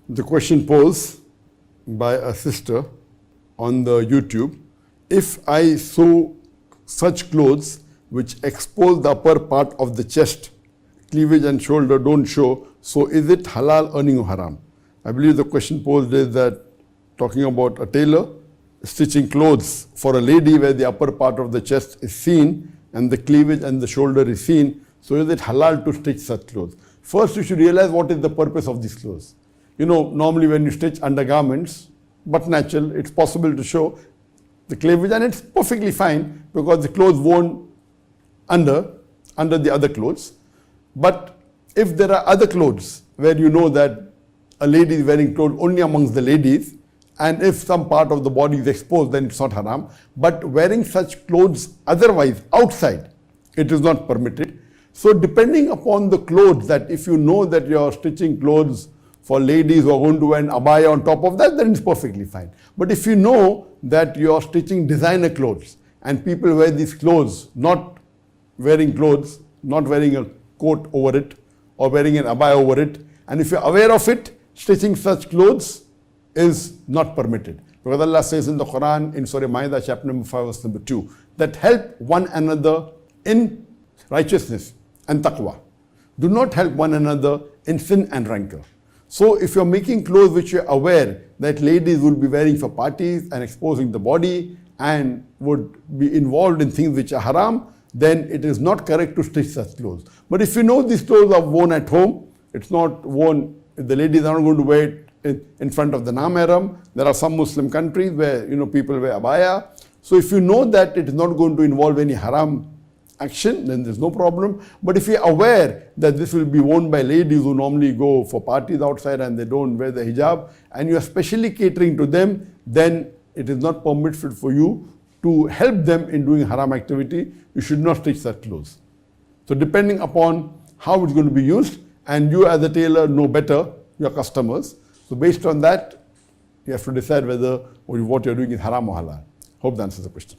The question posed by a sister on the YouTube: if I sew such clothes which expose the upper part of the chest, cleavage and shoulder don't show, so is it halal earning or haram? I believe the question posed is that talking about a tailor stitching clothes for a lady where the upper part of the chest is seen and the cleavage and the shoulder is seen, so is it halal to stitch such clothes? First, you should realize what is the purpose of these clothes. You know, normally when you stitch undergarments, but natural, it's possible to show the cleavage, and it's perfectly fine because the clothes worn under the other clothes. But if there are other clothes where you know that a lady is wearing clothes only amongst the ladies, and if some part of the body is exposed, then it's not haram. But wearing such clothes otherwise outside, it is not permitted. So depending upon the clothes, that if you know that you are stitching clothes for ladies who are going to wear an abaya on top of that, then it's perfectly fine. But if you know that you are stitching designer clothes and people wear these clothes, not wearing a coat over it or wearing an abaya over it, and if you're aware of it, stitching such clothes is not permitted. Because Allah says in the Quran, in Surah Ma'idah, chapter number 5, verse number 2, that help one another in righteousness and taqwa. Do not help one another in sin and rancor. So if you're making clothes which you're aware that ladies will be wearing for parties and exposing the body and would be involved in things which are haram, then it is not correct to stitch such clothes. But if you know these clothes are worn at home, it's not worn, the ladies are not going to wear it in front of the non-mahram. There are some Muslim countries where people wear abaya. So if you know that it is not going to involve any haram action, then there's no problem. But if you're aware that this will be worn by ladies who normally go for parties outside and they don't wear the hijab, and you're specially catering to them, then it is not permitted for you to help them in doing haram activity. You should not stitch such clothes. So depending upon how it's going to be used, and you as a tailor know better your customers, so based on that, you have to decide whether what you're doing is haram or halal. Hope that answers the question.